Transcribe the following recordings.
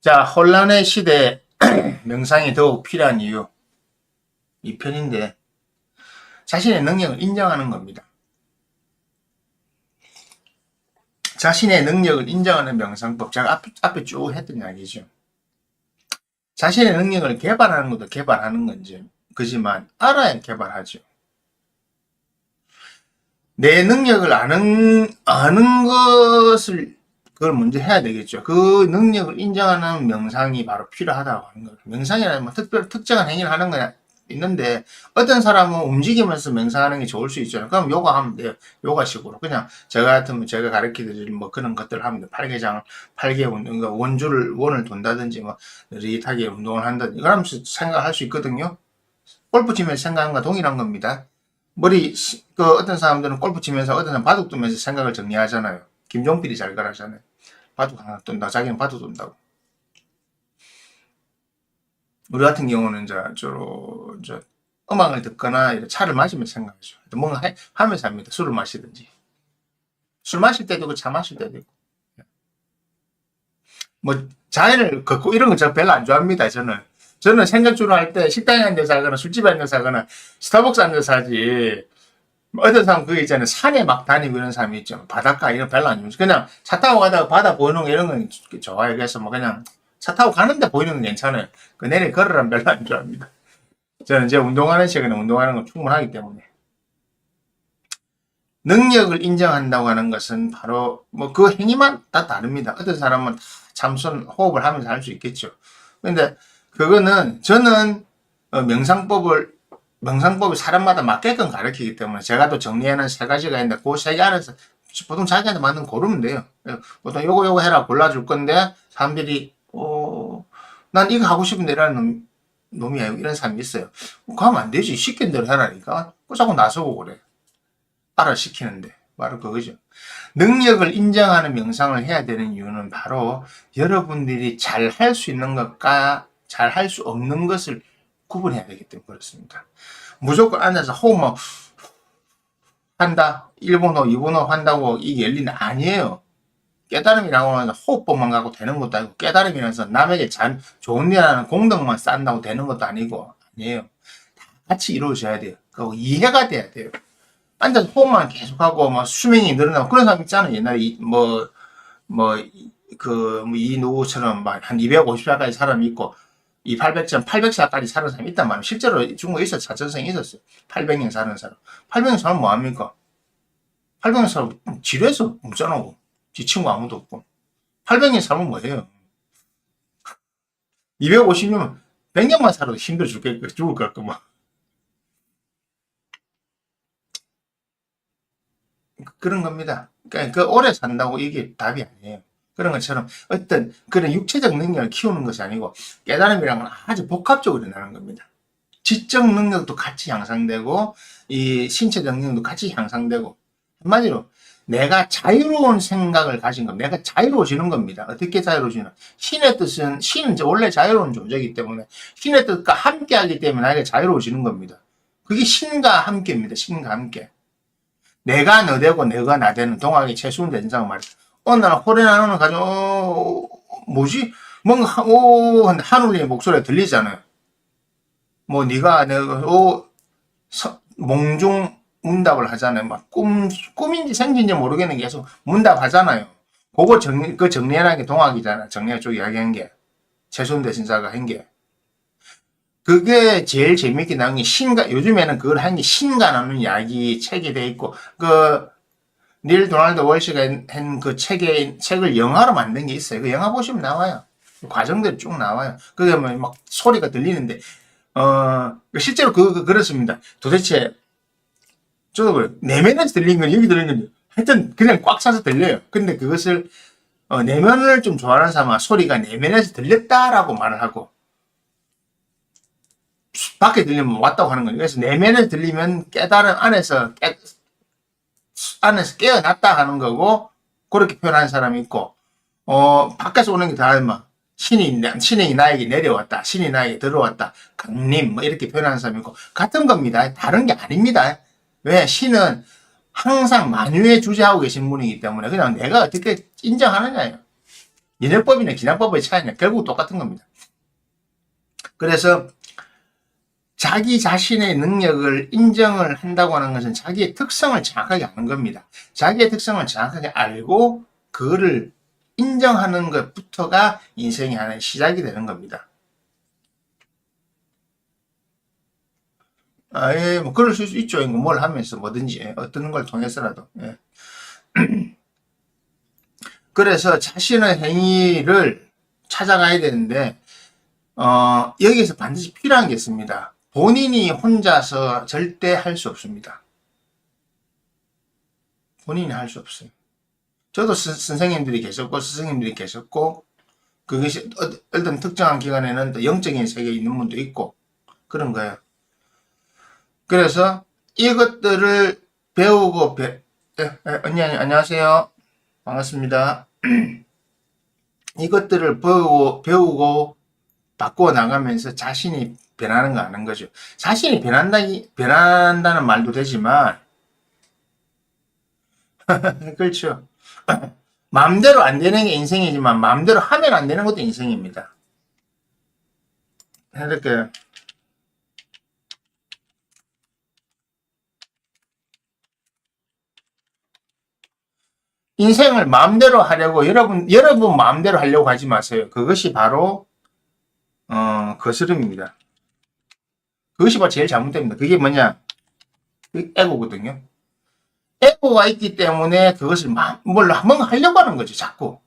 자, 혼란의 시대에 명상이 더욱 필요한 이유. 2편인데, 자신의 능력을 인정하는 겁니다. 자신의 능력을 인정하는 명상법. 제가 앞에 쭉 했던 이야기죠. 자신의 능력을 개발하는 것도 개발하는 건지, 그지만, 알아야 개발하죠. 내 능력을 아는 것을, 그걸 먼저 해야 되겠죠. 그 능력을 인정하는 명상이 바로 필요하다고 하는 거예요. 명상이라는 뭐 특정한 행위를 하는 거야 있는데, 어떤 사람은 움직이면서 명상하는 게 좋을 수 있잖아요. 그럼 요가 하면 돼요. 요가식으로. 그냥, 제가 같으면 제가 가르쳐 드릴 뭐 그런 것들을 하면 돼요. 팔개 운동, 그러니까 원을 돈다든지, 뭐, 느릿하게 운동을 한다든지, 그러면 생각할 수 있거든요. 골프 치면서 생각하는 거 동일한 겁니다. 어떤 사람들은 골프 치면서, 어떤 사람은 바둑 두면서 생각을 정리하잖아요. 김종필이 잘 그러잖아요. 바둑 하나 둔다. 자기는 바둑 둔다고. 우리 같은 경우는 이제 음악을 듣거나 차를 마시면서 생각하죠. 뭔가 하면서 합니다. 술을 마시든지. 술 마실 때도 있고 차 마실 때도 있고. 뭐 자연을 걷고 이런 거 저 별로 안 좋아합니다. 저는 생각주로 할 때 식당에 앉아서 하거나 술집에 앉아서 하거나 스타벅스 앉아서 하지. 어떤 사람 그게 있잖아요. 산에 막 다니고 이런 사람이 있죠. 바닷가 이런 거 별로 안 좋아해요. 그냥 차 타고 가다가 바다 보이는 거 이런 건 좋아해요. 그래서 뭐 그냥 차 타고 가는데 보이는 건 괜찮아요. 그 내내 걸으라면 별로 안 좋아합니다. 저는 이제 운동하는 시간에 운동하는 건 충분하기 때문에. 능력을 인정한다고 하는 것은 바로 뭐 그 행위만 다 다릅니다. 어떤 사람은 참선 호흡을 하면서 할 수 있겠죠. 근데 그거는 저는 명상법을 사람마다 맞게끔 가르치기 때문에 제가 또 정리해놓은 세 가지가 있는데 그 세 개 안에서 보통 자기한테 맞는 거 고르면 돼요. 보통 요거 해라 골라줄 건데 사람들이 난 이거 하고 싶은데 라는 놈이야 이런 사람이 있어요. 그러면 안 되지. 시킨 대로 해라니까. 그 자꾸 나서고 그래. 알아 시키는데 바로 그거죠. 능력을 인정하는 명상을 해야 되는 이유는 바로 여러분들이 잘 할 수 있는 것과 잘 할 수 없는 것을 구분해야 되기 때문에 그렇습니다. 무조건 앉아서 호흡만 한다. 1분호, 2분호 한다고 이게 열리는 아니에요. 깨달음이라고 하면 호흡법만 갖고 되는 것도 아니고 깨달음이라서 남에게 좋은 일하는 공덕만 쌓는다고 되는 것도 아니에요. 같이 이루어져야 돼요. 그리고 이해가 돼야 돼요. 앉아서 호흡만 계속하고 막 수명이 늘어나고 그런 사람 있잖아요. 옛날에 이 누구처럼 막 한 250살까지 사람이 있고 이 800점, 800살까지 사는 사람이 있단 말이에요. 실제로 중국에 있었어. 자전성이 있었어요. 800년 사는 사람. 800년 사람 뭐합니까? 800년 사람 지루해서 묵잖아고. 지 친구 아무도 없고. 800년 살면 뭐예요? 250년, 100년만 살아도 힘들어 죽을 것 같고, 뭐. 그런 겁니다. 그러니까 그 오래 산다고 이게 답이 아니에요. 그런 것처럼 어떤 그런 육체적 능력을 키우는 것이 아니고 깨달음이라는 건 아주 복합적으로 일어나는 겁니다. 지적 능력도 같이 향상되고 이 신체적 능력도 같이 향상되고 한마디로 내가 자유로운 생각을 가진 겁니다. 내가 자유로워지는 겁니다. 어떻게 자유로워지나? 신의 뜻은 신은 원래 자유로운 존재이기 때문에 신의 뜻과 함께하기 때문에 나에게 자유로워지는 겁니다. 그게 신과 함께입니다. 신과 함께. 내가 너되고 너가 나되는 동학의 최순 된상 말이야. 어느 날 호래나는 가지고 뭐지? 뭔가 하늘의 목소리가 들리잖아요. 뭐 네가 내가 몽중 문답을 하잖아요. 막 꿈인지 생진지 모르겠는 게 계속 문답하잖아요. 그거 정리하는 게 동학이잖아. 정리학 쪽 이야기한 게 최순 대신사가 한 게. 그게 제일 재밌게 나온 게 요즘에는 그걸 한 게 신가 나누는 이야기 책이 돼 있고, 닐 도널드 월시가 한 그 책을 영화로 만든 게 있어요. 그 영화 보시면 나와요. 과정들이 쭉 나와요. 그게 막 소리가 들리는데, 실제로 그렇습니다. 도대체, 저도 내면에서 들리는 건 여기 들리는 건지, 하여튼 그냥 꽉 차서 들려요. 근데 그것을, 내면을 좀 좋아하는 사람은 소리가 내면에서 들렸다라고 말을 하고, 밖에 들리면 왔다고 하는 거죠. 그래서 내면에 들리면 깨달음 안에서 깨어났다 하는 거고, 그렇게 표현하는 사람이 있고, 밖에서 오는 게 다르면, 신이 나에게 내려왔다. 신이 나에게 들어왔다. 강림, 뭐, 이렇게 표현하는 사람이 있고, 같은 겁니다. 다른 게 아닙니다. 왜? 신은 항상 만유에 주재하고 계신 분이기 때문에, 그냥 내가 어떻게 인정하느냐예요. 연역법이나 기량법의 차이는 결국 똑같은 겁니다. 그래서 자기 자신의 능력을 인정을 한다고 하는 것은 자기의 특성을 정확하게 아는 겁니다. 자기의 특성을 정확하게 알고 그거를 인정하는 것부터가 인생의 하나의 시작이 되는 겁니다. 예, 뭐 그럴 수 있죠. 뭘 하면서 뭐든지 어떤 걸 통해서라도. 예. 그래서 자신의 행위를 찾아가야 되는데 여기에서 반드시 필요한 게 있습니다. 본인이 혼자서 절대 할 수 없습니다. 본인이 할 수 없어요. 저도 선생님들이 계셨고 스승님들이 계셨고 그것이 어떤 특정한 기간에는 또 영적인 세계에 있는 분도 있고 그런 거예요. 그래서 이것들을 배우고 언니 안녕하세요. 반갑습니다. 이것들을 배우고 바꾸어 나가면서 자신이 변하는 거 아는 거죠. 자신이 변한다는 말도 되지만 그렇죠. 마음대로 안 되는 게 인생이지만 마음대로 하면 안 되는 것도 인생입니다. 이렇게 인생을 마음대로 하려고 여러분 마음대로 하려고 하지 마세요. 그것이 바로 거스름입니다. 그것이 바로 제일 잘못됩니다. 그게 뭐냐? 에고거든요. 에고가 있기 때문에 그것을 뭘 한번 하려고 하는 거죠. 자꾸.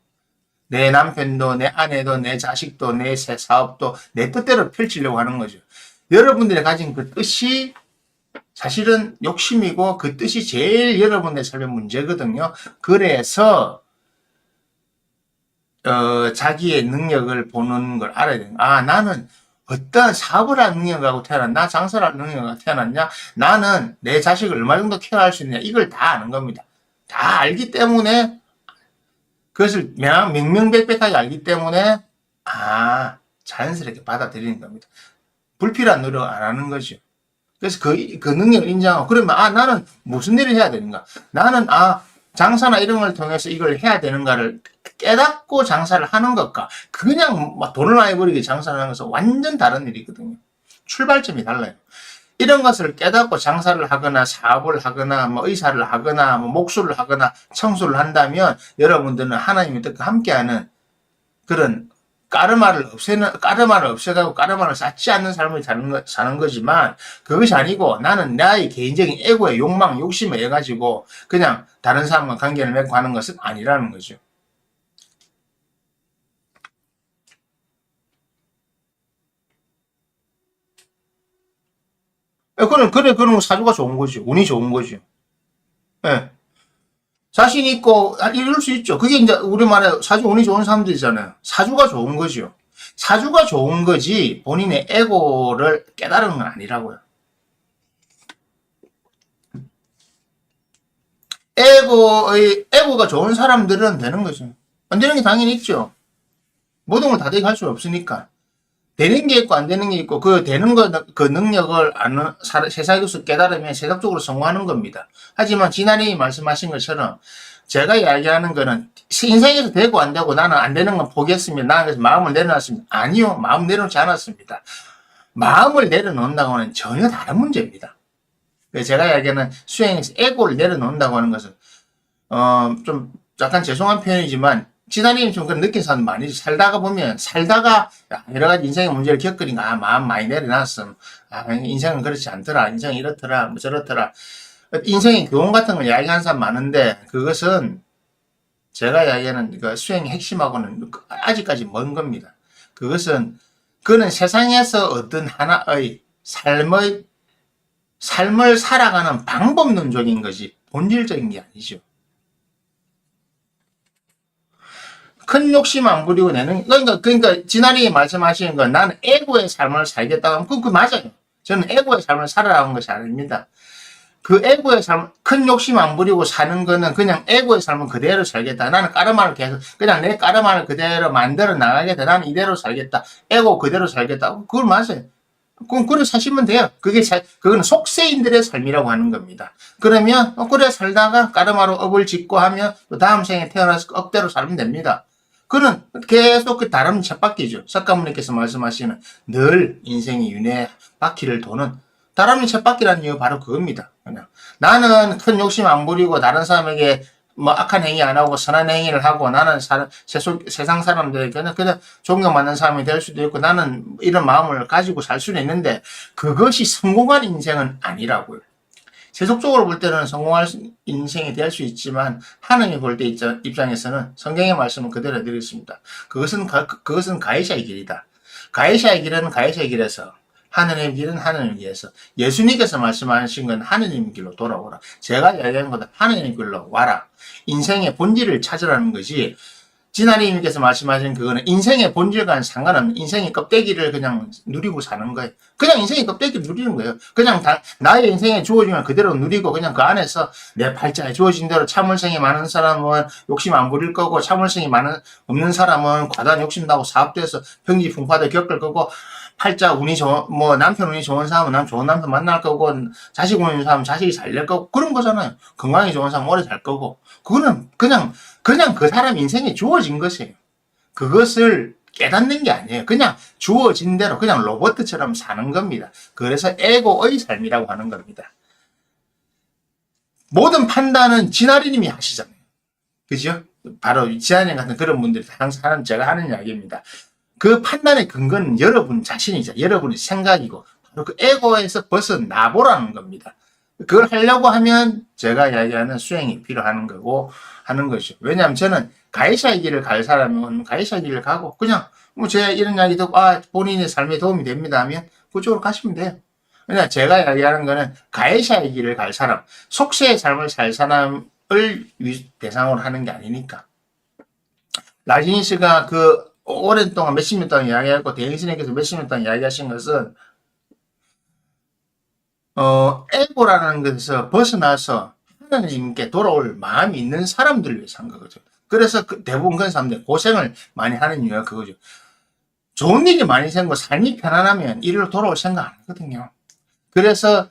내 남편도 내 아내도 내 자식도 내 사업도 내 뜻대로 펼치려고 하는 거죠. 여러분들이 가진 그 뜻이 사실은 욕심이고 그 뜻이 제일 여러분의 삶의 문제거든요. 그래서 자기의 능력을 보는 걸 알아야 돼요. 나는 어떤 사업을 하는 능력하고 태어났나? 장사를 하는 능력하고 태어났냐? 나는 내 자식을 얼마 정도 케어할 수 있느냐? 이걸 다 아는 겁니다. 다 알기 때문에 그것을 명명백백하게 알기 때문에 자연스럽게 받아들이는 겁니다. 불필요한 노력을 안 하는 거죠. 그래서 그 능력을 인정하고 그러면 나는 무슨 일을 해야 되는가? 나는 장사나 이런 걸 통해서 이걸 해야 되는가를 깨닫고 장사를 하는 것과 그냥 막 돈을 많이 벌이게 장사를 하는 것은 완전 다른 일이거든요. 출발점이 달라요. 이런 것을 깨닫고 장사를 하거나 사업을 하거나 뭐 의사를 하거나 뭐 목수를 하거나 청소를 한다면 여러분들은 하나님의 뜻과 함께하는 그런 까르마를 없애가고 까르마를 쌓지 않는 삶을 사는 거지만 그것이 아니고 나는 나의 개인적인 에고의 욕망, 욕심에 의해 가지고 그냥 다른 사람과 관계를 맺고 하는 것은 아니라는 거죠. 그런 사주가 좋은 거죠. 운이 좋은 거죠. 예. 자신 있고 이럴 수 있죠. 그게 이제 우리말에 사주 운이 좋은 사람들이잖아요. 사주가 좋은 거죠. 사주가 좋은 거지 본인의 에고를 깨달은 건 아니라고요. 에고가 좋은 사람들은 되는 거죠. 안 되는 게 당연히 있죠. 모든 걸 다 되게 할 수 없으니까. 되는 게 있고 안 되는 게 있고 그 되는 그 능력을 아는 세상에서 깨달으면 세상적으로 성공하는 겁니다. 하지만 지난해 말씀하신 것처럼 제가 이야기하는 거는 인생에서 되고 안 되고 나는 안 되는 건 포기했습니다. 나는 그래서 마음을 내려놨습니다. 아니요. 마음 내려놓지 않았습니다. 마음을 내려놓는다고 하는 전혀 다른 문제입니다. 제가 이야기하는 수행에서 에고를 내려놓는다고 하는 것은 좀 약간 죄송한 표현이지만 지난해에 좀 그런 느낀 사람 많이 살다가 보면 여러 가지 인생의 문제를 겪으니까 마음 많이 내려놨음. 인생은 그렇지 않더라. 인생은 이렇더라. 뭐 저렇더라. 인생의 교훈 같은 걸 이야기하는 사람 많은데 그것은 제가 이야기하는 그 수행의 핵심하고는 아직까지 먼 겁니다. 그거는 세상에서 얻은 하나의 삶을 살아가는 방법론적인 것이 본질적인 게 아니죠. 큰 욕심 안 부리고 내는 그러니까 지난해 말씀하시는 건 나는 에고의 삶을 살겠다고 하면 그거 맞아요. 저는 에고의 삶을 살아가는 것이 아닙니다. 그 에고의 삶, 큰 욕심 안 부리고 사는 거는 그냥 에고의 삶을 그대로 살겠다. 나는 까르마를 계속 그냥 내 까르마를 그대로 만들어 나가겠다. 나는 이대로 살겠다. 에고 그대로 살겠다. 그걸 맞아요. 그럼 그래 사시면 돼요. 그거는 속세인들의 삶이라고 하는 겁니다. 그러면 그래 살다가 까르마로 업을 짓고 하면 또 다음 생에 태어나서 억대로 살면 됩니다. 그는 계속 그 다른 쳇바퀴죠. 석가모니께서 말씀하시는 늘 인생이 윤회 바퀴를 도는 다람쥐 쳇바퀴라는 이유 바로 그겁니다. 그냥 나는 큰 욕심 안 부리고 다른 사람에게 뭐 악한 행위 안 하고 선한 행위를 하고 나는 세상 사람들에게는 그냥 존경받는 사람이 될 수도 있고 나는 이런 마음을 가지고 살 수는 있는데 그것이 성공한 인생은 아니라고요. 세속적으로 볼 때는 성공할 인생이 될 수 있지만 하느님 볼 때 입장에서는 성경의 말씀은 그대로 해드리겠습니다. 그것은 가해자의 길이다. 가해자의 길은 가해자의 길에서 하느님의 길은 하느님의 길에서 예수님께서 말씀하신 건 하느님 길로 돌아오라. 제가 이야기하는 것은 하느님 길로 와라. 인생의 본질을 찾으라는 것이 진아리님께서 말씀하신 그거는 인생의 본질과는 상관없는 인생의 껍데기를 그냥 누리고 사는 거예요. 그냥 인생의 껍데기를 누리는 거예요. 그냥 나의 인생에 주어지면 그대로 누리고 그냥 그 안에서 내 팔자에 주어진 대로 참을성이 많은 사람은 욕심 안 부릴 거고 참을성이 없는 사람은 과다한 욕심나고 사업돼서 평지풍파도 겪을 거고 팔자 운이 좋은 뭐 남편 운이 좋은 사람은 좋은 남편 만날 거고 자식 운이 좋은 사람은 자식이 잘 될 거고 그런 거잖아요. 건강이 좋은 사람은 오래 살 거고 그거는 그냥 그 사람 인생에 주어진 것이에요. 그것을 깨닫는 게 아니에요. 그냥 주어진 대로 그냥 로봇처럼 사는 겁니다. 그래서 에고의 삶이라고 하는 겁니다. 모든 판단은 진아리님이 하시잖아요. 그죠? 바로 진아리님 같은 그런 분들이 항상 제가 하는 이야기입니다. 그 판단의 근거는 여러분 자신이죠. 여러분의 생각이고 바로 그 에고에서 벗어나보라는 겁니다. 그걸 하려고 하면 제가 이야기하는 수행이 필요한 거고 하는 것이죠. 왜냐하면 저는 가해자의 길을 갈 사람은 가해자의 길을 가고 그냥 뭐 제가 이런 이야기 듣고 본인의 삶에 도움이 됩니다 하면 그쪽으로 가시면 돼요. 그냥 제가 이야기하는 거는 가해자의 길을 갈 사람, 속세의 삶을 살 사람을 대상으로 하는 게 아니니까. 라지니스가 그 오랜 동안 몇십 년 동안 이야기하고 대행신에게서 몇십 년 동안 이야기하신 것은 에고라는 것에서 벗어나서 하나님께 돌아올 마음이 있는 사람들을 위해서 한 거죠. 그래서 대부분 그런 사람들 고생을 많이 하는 이유가 그거죠. 좋은 일이 많이 생기고 삶이 편안하면 이리로 돌아올 생각 안 하거든요. 그래서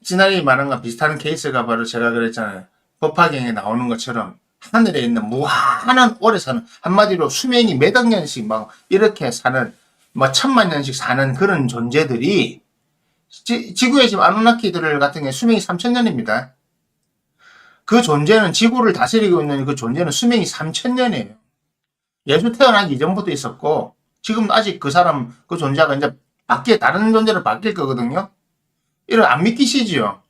지난해 말한 거 비슷한 케이스가 바로 제가 그랬잖아요. 법화경에 나오는 것처럼 하늘에 있는 무한한 오래 사는 한마디로 수명이 몇억 년씩 막 이렇게 사는 뭐 천만 년씩 사는 그런 존재들이 지구에 지금 아누나키들 같은 경우 수명이 3000년입니다. 그 존재는 지구를 다스리고 있는 그 존재는 수명이 3000년이에요. 예수 태어나기 이전부터 있었고 지금 아직 그 사람 그 존재가 이제 다른 존재로 바뀔 거거든요. 이런 안 믿기시지요?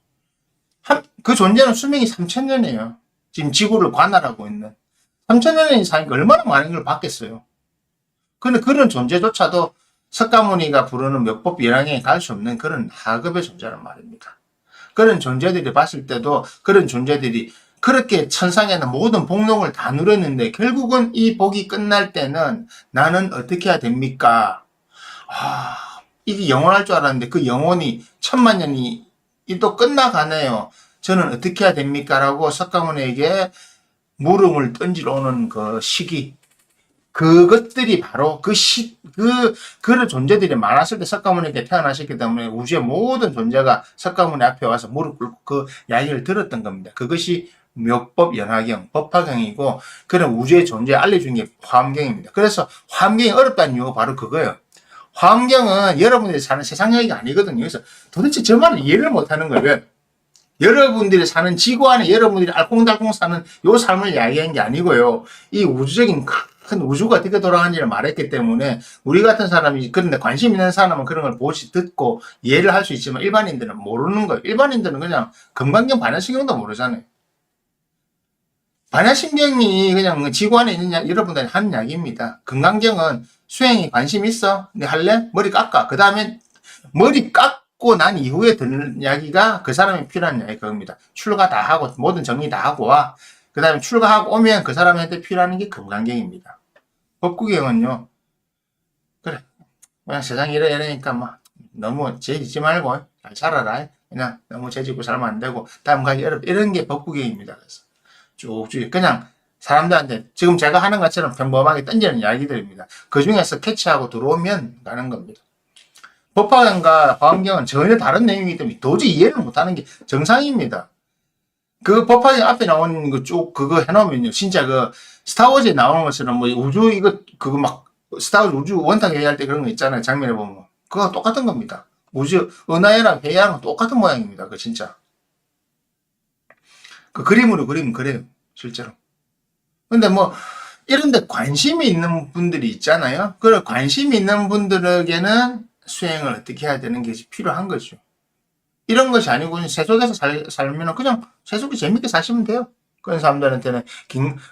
그 존재는 수명이 3000년이에요. 지금 지구를 관할하고 있는 3000년이 사니까 얼마나 많은 걸 받겠어요. 근데 그런 존재조차도 석가모니가 부르는 몇법 열왕에 갈 수 없는 그런 하급의 존재란 말입니다. 그런 존재들이 봤을 때도 그런 존재들이 그렇게 천상에는 모든 복록을 다 누렸는데 결국은 이 복이 끝날 때는 나는 어떻게 해야 됩니까? 이게 영원할 줄 알았는데 그 영원이 천만 년이 또 끝나가네요. 저는 어떻게 해야 됩니까? 라고 석가모니에게 물음을 던지러 오는 그 시기. 그것들이 바로 그런 존재들이 많았을 때 석가모니께 태어나셨기 때문에 우주의 모든 존재가 석가모니 앞에 와서 무릎 꿇고 그 이야기를 들었던 겁니다. 그것이 묘법 연화경, 법화경이고 그런 우주의 존재를 알려준 게 화엄경입니다. 그래서 화엄경이 어렵다는 이유가 바로 그거예요. 화엄경은 여러분들이 사는 세상 이야기가 아니거든요. 그래서 도대체 저 말을 이해를 못하는 거예요. 여러분들이 사는 지구 안에 여러분들이 알콩달콩 사는 요 삶을 이야기한 게 아니고요. 이 우주적인 큰 우주가 어떻게 돌아가는지를 말했기 때문에 우리 같은 사람이 그런데 관심 있는 사람은 그런 걸 보시 듣고 이해를 할 수 있지만 일반인들은 모르는 거예요. 일반인들은 그냥 금강경 반야신경도 모르잖아요. 반야신경이 그냥 지구 안에 있는 여러분들이 하는 이야기입니다. 금강경은 수행이 관심 있어? 네 할래? 머리 깎아. 그 다음에 머리 깎고 난 이후에 듣는 이야기가 그 사람이 필요한 이야기 그겁니다. 출가 다 하고 모든 정리 다 하고 와. 그 다음에 출가하고 오면 그 사람한테 필요한 게 금강경입니다. 법구경은요, 그래, 그냥 세상이 이러니까 막 너무 죄짓지 말고 잘 살아라. 그냥 너무 죄짓고 살면 안 되고 다음 가기 이런 게 법구경입니다. 그래서 쭉쭉 그냥 사람들한테 지금 제가 하는 것처럼 평범하게 던지는 이야기들입니다. 그 중에서 캐치하고 들어오면 가는 겁니다. 법화경과 화엄경은 전혀 다른 내용이기 때문에 도저히 이해를 못하는 게 정상입니다. 그 법화경 앞에 나오는 거 쭉 그거 해놓으면요. 진짜 그 스타워즈에 나오는 것처럼 뭐 우주 이거 그거 막 스타워즈 우주 원탁 회의할 때 그런 거 있잖아요. 장면에 보면. 그거 똑같은 겁니다. 우주 은하계랑 회의하는 거 똑같은 모양입니다. 그 진짜. 그 그림으로 그리면 그래요. 실제로. 근데 뭐 이런 데 관심이 있는 분들이 있잖아요. 그 관심이 있는 분들에게는 수행을 어떻게 해야 되는 게 필요한 거죠. 이런 것이 아니고 그냥 세속에서 살면 그냥 세속이 재밌게 사시면 돼요. 그런 사람들한테는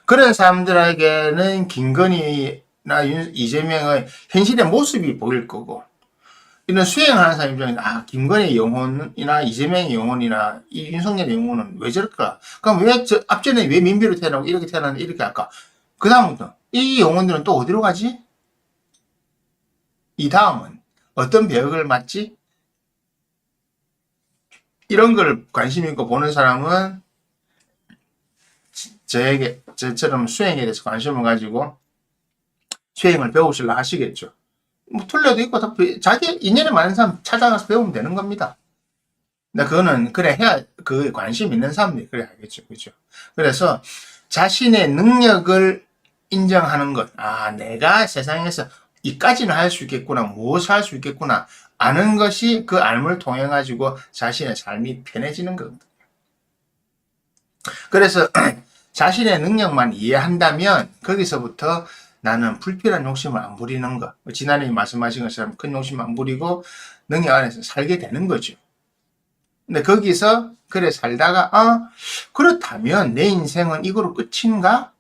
그런 사람들에게는 김건희나 이재명의 현실의 모습이 보일 거고 이런 수행하는 사람 입장에서 김건희의 영혼이나 이재명의 영혼이나 이 윤석열의 영혼은 왜 저럴까? 그럼 왜 앞전에 왜 민비로 태어나고 이렇게 태어나는데 이렇게 할까? 그 다음부터 이 영혼들은 또 어디로 가지? 이 다음은 어떤 배역을 맡지? 이런 걸 관심 있고 보는 사람은 저처럼 수행에 대해서 관심을 가지고 수행을 배우시려 하시겠죠. 뭐 틀려도 있고 자기 인연에 맞는 사람 찾아가서 배우면 되는 겁니다. 근데 그거는 그래 해야 그 관심 있는 사람들이 그래 하겠죠. 그죠? 그래서 자신의 능력을 인정하는 것. 내가 세상에서 이까지는 할 수 있겠구나. 무엇을 할 수 있겠구나. 아는 것이 그 알을 통해 가지고 자신의 삶이 편해지는 겁니다. 그래서 자신의 능력만 이해한다면 거기서부터 나는 불필요한 욕심을 안 부리는 것. 지난해 말씀하신 것처럼 큰 욕심 안 부리고 능력 안에서 살게 되는 거죠. 근데 거기서 그래 살다가 그렇다면 내 인생은 이거로 끝인가?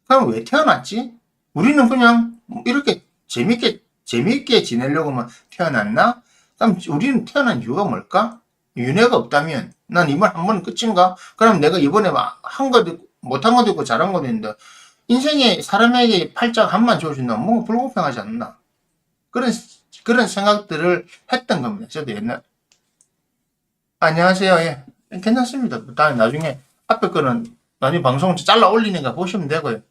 그럼 왜 태어났지? 우리는 그냥 이렇게 재밌게 지내려고만 태어났나? 그럼 우리는 태어난 이유가 뭘까? 윤회가 없다면 난 이 말 한 번은 끝인가? 그럼 내가 이번에 한 것도 못한 것도 있고 잘한 것도 있는데 인생에 사람에게 팔짝 한만 줘준다면 뭔가 불공평하지 않나? 그런 생각들을 했던 겁니다. 저도 옛날. 안녕하세요. 예. 괜찮습니다. 나중에 앞에 거는 나중에 방송 잘라 올리는 거 보시면 되고요.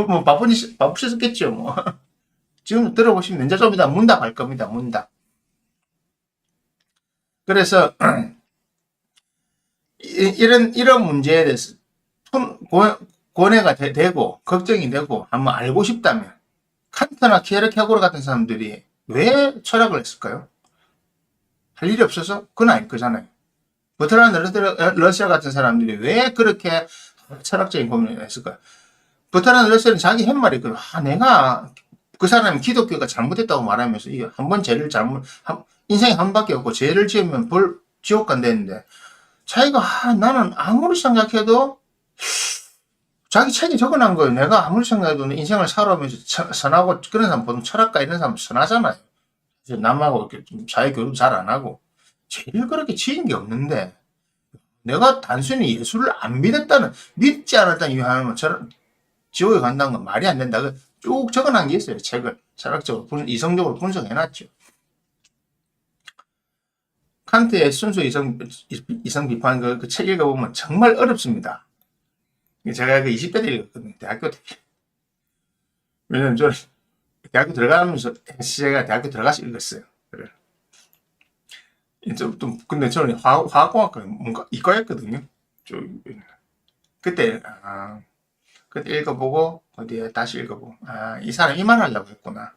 뭐 바쁘셨겠죠. 뭐. 지금 들어보시면 이제 좀 이따 문답 할 겁니다. 문답. 그래서 이런 문제에 대해서 고뇌가 되고 걱정이 되고 한번 알고 싶다면 칸트나 키에르케고르 같은 사람들이 왜 철학을 했을까요? 할 일이 없어서? 그건 아닐 거잖아요. 버트란드 러시아 같은 사람들이 왜 그렇게 철학적인 고민을 했을까요? 버트란드 러시아는 자기 팻말이 내가 그 사람이 기독교가 잘못했다고 말하면서 이게 한번 죄를 인생에 한 번밖에 없고 죄를 지으면 지옥 간다는데 자기가 나는 아무리 생각해도 자기 책에 적어놓은 거예요. 내가 아무리 생각해도 인생을 살아오면서 선하고 그런 사람 보통 철학가 이런 사람 선하잖아요. 남하고 이렇게 좀 사회교류 잘 안 하고 제일 그렇게 지은 게 없는데 내가 단순히 예수를 안 믿지 않았다는 이유 하나만 지옥에 간다는 건 말이 안 된다. 쭉 적어놓은 게 있어요. 책을 철학적으로 이성적으로 분석해놨죠. 칸트의 순수 이성 비판 그 책 읽어보면 정말 어렵습니다. 제가 그 20대 때 읽었거든요. 대학교 때. 왜냐면 저 대학교 들어가면서 제가 대학교 들어가서 읽었어요. 그래. 근데 저는 화학공학과 뭔가 이과였거든요. 그때 그때 읽어보고 어디에 다시 읽어보고 이 사람 이 말 하려고 했구나.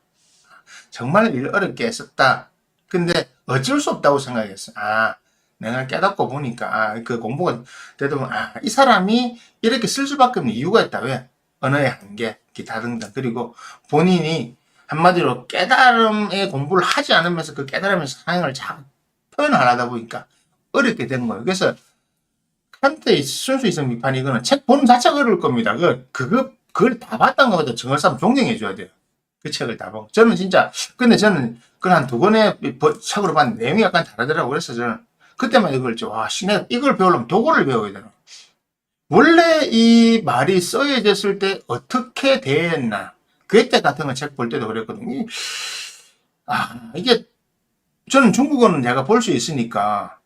정말 일 어렵게 했었다. 근데 어쩔 수 없다고 생각했어. 내가 깨닫고 보니까 그 공부가 되다 보면 이 사람이 이렇게 쓸 수밖에 없는 이유가 있다. 왜? 언어의 한계, 기타 등등. 그리고 본인이 한마디로 깨달음의 공부를 하지 않으면서 그 깨달음의 사랑을 잘 표현을 하다 보니까 어렵게 된 거예요. 그래서 칸트의 순수 이성 비판 이거는 책 보는 자체가 어려울 겁니다. 그걸 다 봤다는 것보다 정말 사람 존경해줘야 돼요. 그 책을 다 보고. 저는 진짜, 근데 저는 그걸 한 두 권의 책으로 봤는데 내용이 약간 다르더라고요. 그래서 저는 그때만 이걸 내가 이걸 배우려면 도구를 배워야 되나. 원래 이 말이 써여졌을 때 어떻게 대했나. 괴테 같은 거 책 볼 때도 그랬거든요. 이게, 저는 중국어는 제가 볼 수 있으니까,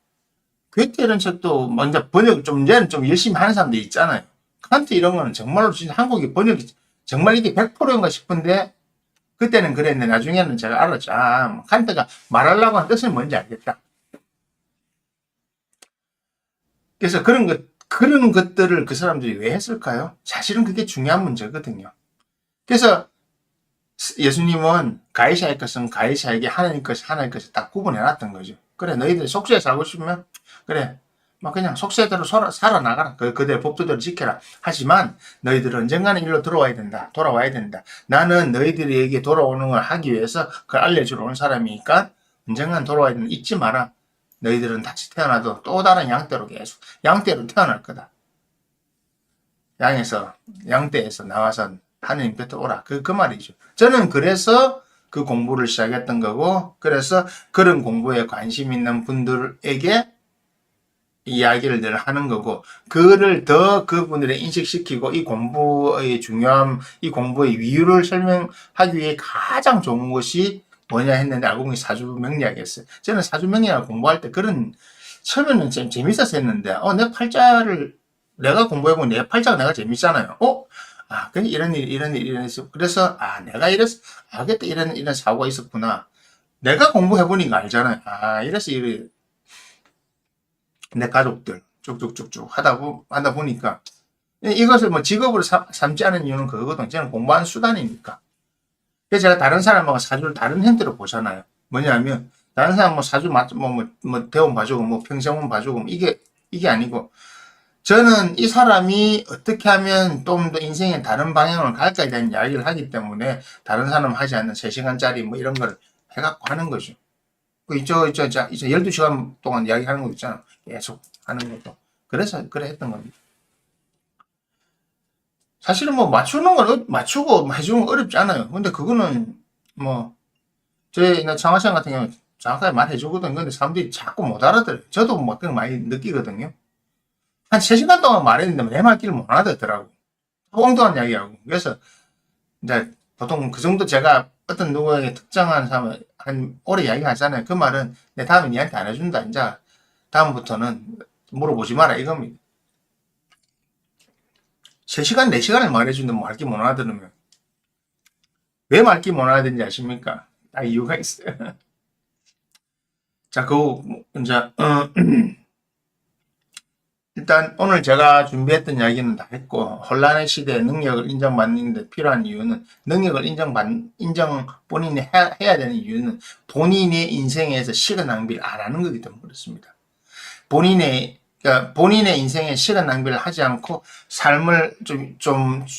괴테 이런 책도 먼저 이제는 좀 열심히 하는 사람들이 있잖아요. 칸트 이런 거는 정말로 진짜 한국이 번역이 정말 이게 100%인가 싶은데, 그때는 그랬는데 나중에는 제가 알았죠. 칸트가 말하려고 하는 뜻은 뭔지 알겠다. 그래서 그런 것들을 그 사람들이 왜 했을까요? 사실은 그게 중요한 문제거든요. 그래서 예수님은 가이샤의 것은 가이샤에게 하나님 것이 하나님 것이 딱 구분해놨던 거죠. 그래, 너희들이 속세에 살고 싶으면, 그래, 막 그냥 속세대로 살아나가라. 그대로 법도대로 지켜라. 하지만 너희들은 언젠가는 일로 돌아와야 된다. 나는 너희들에게 돌아오는 걸 하기 위해서 그걸 알려주러 온 사람이니까 언젠가는 돌아와야 된다. 잊지 마라. 너희들은 다시 태어나도 또 다른 양떼로 계속, 양떼로 태어날 거다. 양떼에서 나와서 하느님 곁에 오라. 그 말이죠. 저는 그래서 그 공부를 시작했던 거고, 그래서 그런 공부에 관심 있는 분들에게 이야기를 늘 하는 거고, 그를 더 그분들에 인식시키고, 이 공부의 중요함, 이 공부의 이유를 설명하기 위해 가장 좋은 것이 뭐냐 했는데, 알고 보니 사주명리학이었어요. 저는 사주명리학 공부할 때 처음에는 재밌어서 했는데, 내가 공부해보면 내 팔자가 내가 재밌잖아요. 그냥 이런 일. 그래서, 내가 이래서, 그때 이런 사고가 있었구나. 내가 공부해보니까 알잖아요. 이래서 내 가족들 쭉쭉쭉쭉 하다 보니까 이것을 뭐 직업으로 삼지 않은 이유는 그거거든요. 저는 공부하는 수단이니까. 그래서 제가 다른 사람하고 사주를 다른 형태로 보잖아요. 뭐냐면 다른 사람 사주 대원 봐주고 평생원 봐주고 이게 아니고 저는 이 사람이 어떻게 하면 좀 더 인생의 다른 방향으로 갈까에 대한 이야기를 하기 때문에 다른 사람 하지 않는 3시간짜리 이런 걸 해갖고 하는 거죠. 12시간 동안 이야기하는 거 있잖아. 계속 하는 것도. 그래 했던 겁니다. 사실은 맞추고 해주는 건 어렵지 않아요. 근데 그거는, 장화시장 같은 경우는 정확하게 말해주거든요. 근데 사람들이 자꾸 못 알아들어요. 저도 그런 많이 느끼거든요. 한 3시간 동안 말했는데 내 말귀를 못 알아듣더라고. 엉뚱한 이야기하고. 그래서, 이제, 보통 그 정도 제가 어떤 누구에게 특정한 사람을 오래 이야기하잖아요. 그 말은 내 다음에 니한테 안 해준다. 이제 다음부터는 물어보지 마라 이겁니다. 3시간, 4시간을 말해주는데 말귀 못 알아들으면 왜 말귀 못 알아듣는지 아십니까? 이유가 있어요. 자, 이제 일단 오늘 제가 준비했던 이야기는 다 했고 혼란의 시대에 능력을 인정받는 데 필요한 이유는 능력을 본인이 해야 되는 이유는 본인의 인생에서 시간 낭비를 안 하는 거기 때문에 그렇습니다. 본인의 인생에 시간 낭비를 하지 않고 삶을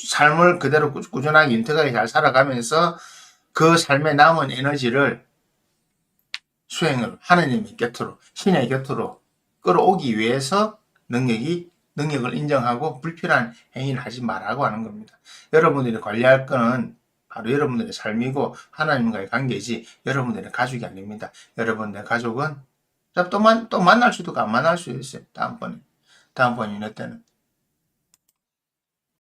삶을 그대로 꾸준하게 윤택하게 잘 살아가면서 그 삶에 남은 에너지를 수행을 하느님의 곁으로 신의 곁으로 끌어오기 위해서 능력을 인정하고 불필요한 행위를 하지 말라고 하는 겁니다. 여러분들이 관리할 거는 바로 여러분들의 삶이고 하나님과의 관계지 여러분들의 가족이 아닙니다. 여러분들의 가족은 또 만날 수도 있고 안 만날 수도 있어요. 다음번 윤회 때는.